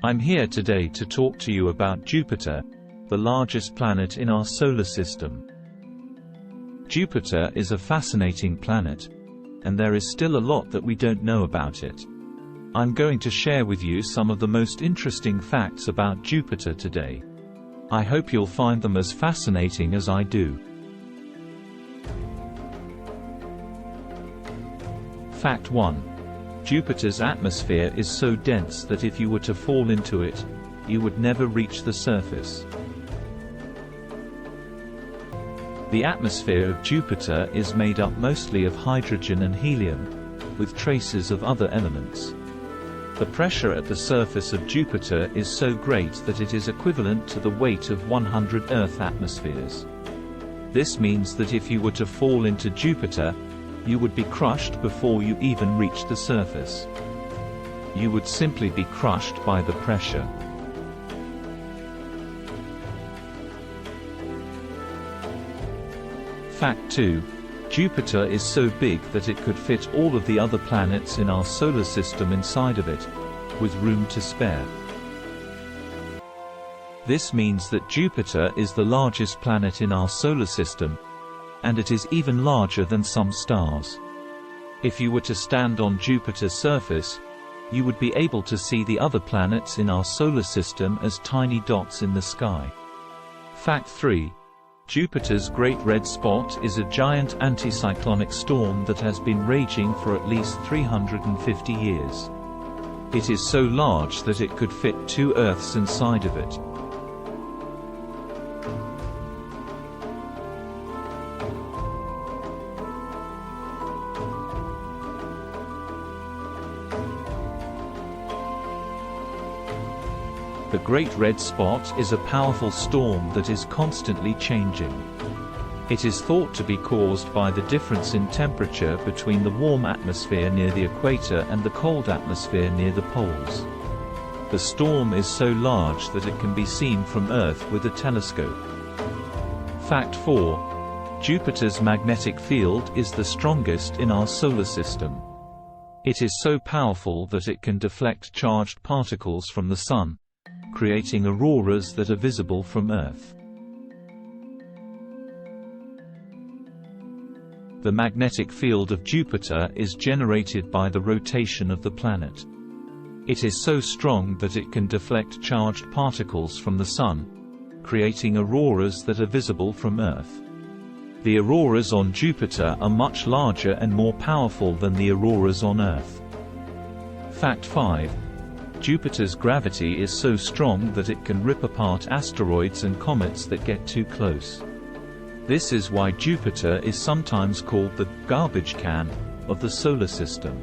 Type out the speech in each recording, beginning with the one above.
I'm here today to talk to you about Jupiter, the largest planet in our solar system. Jupiter is a fascinating planet, and there is still a lot that we don't know about it. I'm going to share with you some of the most interesting facts about Jupiter today. I hope you'll find them as fascinating as I do. Fact 1. Jupiter's atmosphere is so dense that if you were to fall into it, you would never reach the surface. The atmosphere of Jupiter is made up mostly of hydrogen and helium, with traces of other elements. The pressure at the surface of Jupiter is so great that it is equivalent to the weight of 100 Earth atmospheres. This means that if you were to fall into Jupiter, you would be crushed before you even reach the surface. You would simply be crushed by the pressure. Fact 2. Jupiter is so big that it could fit all of the other planets in our solar system inside of it, with room to spare. This means that Jupiter is the largest planet in our solar system, and it is even larger than some stars. If you were to stand on Jupiter's surface, you would be able to see the other planets in our solar system as tiny dots in the sky. Fact 3. Jupiter's Great Red Spot is a giant anticyclonic storm that has been raging for at least 350 years. It is so large that it could fit 2 Earths inside of it. The Great Red Spot is a powerful storm that is constantly changing. It is thought to be caused by the difference in temperature between the warm atmosphere near the equator and the cold atmosphere near the poles. The storm is so large that it can be seen from Earth with a telescope. Fact 4. Jupiter's magnetic field is the strongest in our solar system. It is so powerful that it can deflect charged particles from the Sun, creating auroras that are visible from Earth. The magnetic field of Jupiter is generated by the rotation of the planet. It is so strong that it can deflect charged particles from the Sun, creating auroras that are visible from Earth. The auroras on Jupiter are much larger and more powerful than the auroras on Earth. Fact 5. Jupiter's gravity is so strong that it can rip apart asteroids and comets that get too close. This is why Jupiter is sometimes called the garbage can of the solar system.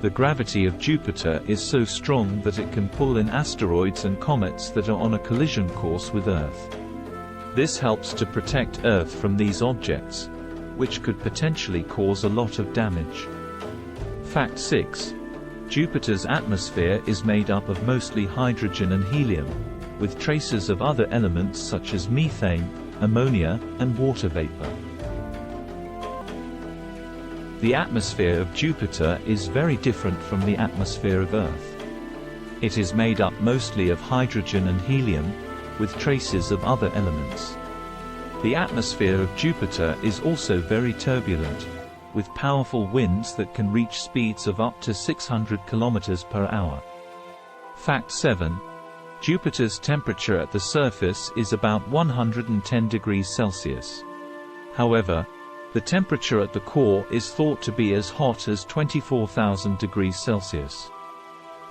The gravity of Jupiter is so strong that it can pull in asteroids and comets that are on a collision course with Earth. This helps to protect Earth from these objects, which could potentially cause a lot of damage. Fact 6. Jupiter's atmosphere is made up of mostly hydrogen and helium, with traces of other elements such as methane, ammonia, and water vapor. The atmosphere of Jupiter is very different from the atmosphere of Earth. It is made up mostly of hydrogen and helium, with traces of other elements. The atmosphere of Jupiter is also very turbulent, with powerful winds that can reach speeds of up to 600 km per hour. Fact 7. Jupiter's temperature at the surface is about 110 degrees Celsius. However, the temperature at the core is thought to be as hot as 24,000 degrees Celsius.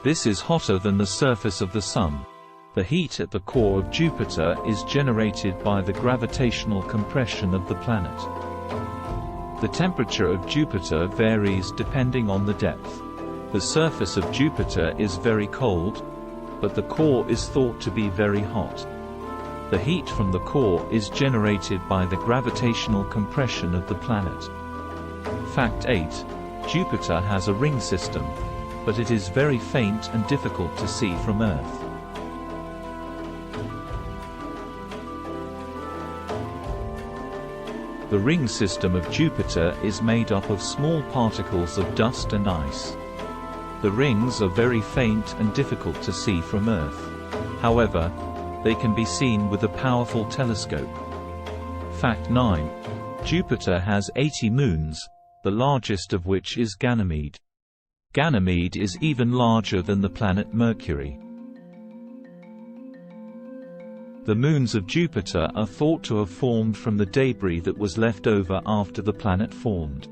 This is hotter than the surface of the Sun. The heat at the core of Jupiter is generated by the gravitational compression of the planet. The temperature of Jupiter varies depending on the depth. The surface of Jupiter is very cold, but the core is thought to be very hot. The heat from the core is generated by the gravitational compression of the planet. Fact 8. Jupiter has a ring system, but it is very faint and difficult to see from Earth. The ring system of Jupiter is made up of small particles of dust and ice. The rings are very faint and difficult to see from Earth. However, they can be seen with a powerful telescope. Fact 9. Jupiter has 80 moons, the largest of which is Ganymede. Ganymede is even larger than the planet Mercury. The moons of Jupiter are thought to have formed from the debris that was left over after the planet formed.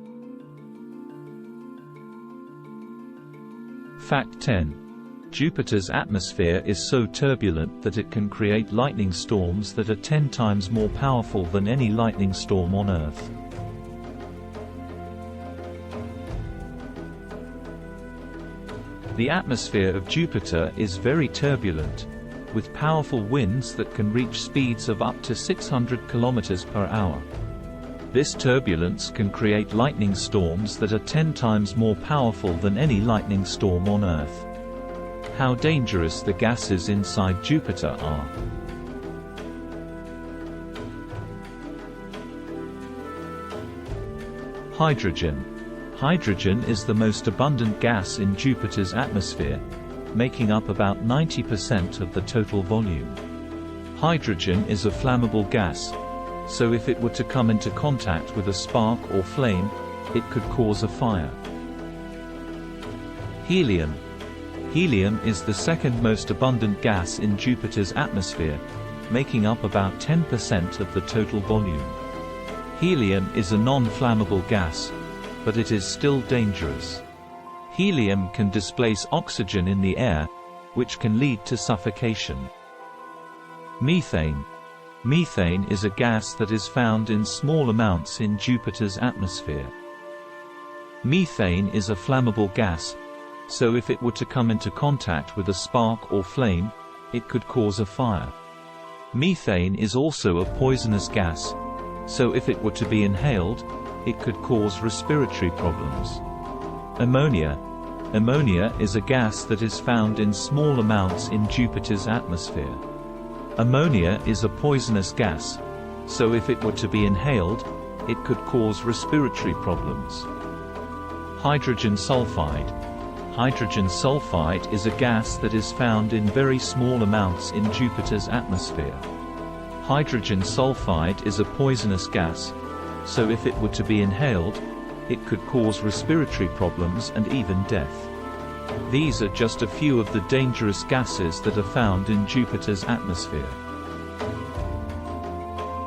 Fact 10. Jupiter's atmosphere is so turbulent that it can create lightning storms that are 10 times more powerful than any lightning storm on Earth. The atmosphere of Jupiter is very turbulent, with powerful winds that can reach speeds of up to 600 km/h. This turbulence can create lightning storms that are 10 times more powerful than any lightning storm on Earth. How dangerous the gases inside Jupiter are. Hydrogen. Hydrogen is the most abundant gas in Jupiter's atmosphere, making up about 90% of the total volume. Hydrogen is a flammable gas, so if it were to come into contact with a spark or flame, it could cause a fire. Helium. Helium is the second most abundant gas in Jupiter's atmosphere, making up about 10% of the total volume. Helium is a non-flammable gas, but it is still dangerous. Helium can displace oxygen in the air, which can lead to suffocation. Methane. Methane is a gas that is found in small amounts in Jupiter's atmosphere. Methane is a flammable gas, so if it were to come into contact with a spark or flame, it could cause a fire. Methane is also a poisonous gas, so if it were to be inhaled, it could cause respiratory problems. Ammonia. Ammonia is a gas that is found in small amounts in Jupiter's atmosphere. Ammonia is a poisonous gas, so if it were to be inhaled, it could cause respiratory problems. Hydrogen sulfide. Hydrogen sulfide is a gas that is found in very small amounts in Jupiter's atmosphere. Hydrogen sulfide is a poisonous gas, so if it were to be inhaled, it could cause respiratory problems and even death. These are just a few of the dangerous gases that are found in Jupiter's atmosphere.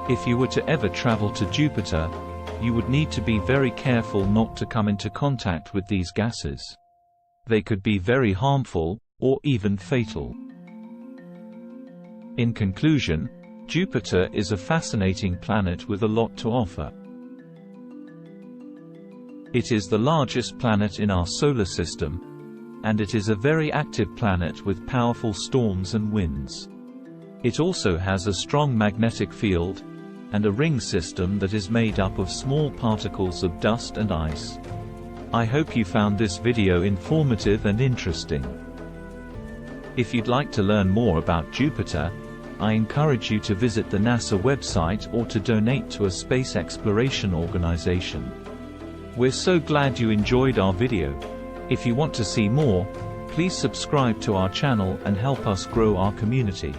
If you were to ever travel to Jupiter, you would need to be very careful not to come into contact with these gases. They could be very harmful, or even fatal. In conclusion, Jupiter is a fascinating planet with a lot to offer. It is the largest planet in our solar system, and it is a very active planet with powerful storms and winds. It also has a strong magnetic field, and a ring system that is made up of small particles of dust and ice. I hope you found this video informative and interesting. If you'd like to learn more about Jupiter, I encourage you to visit the NASA website or to donate to a space exploration organization. We're so glad you enjoyed our video. If you want to see more, please subscribe to our channel and help us grow our community.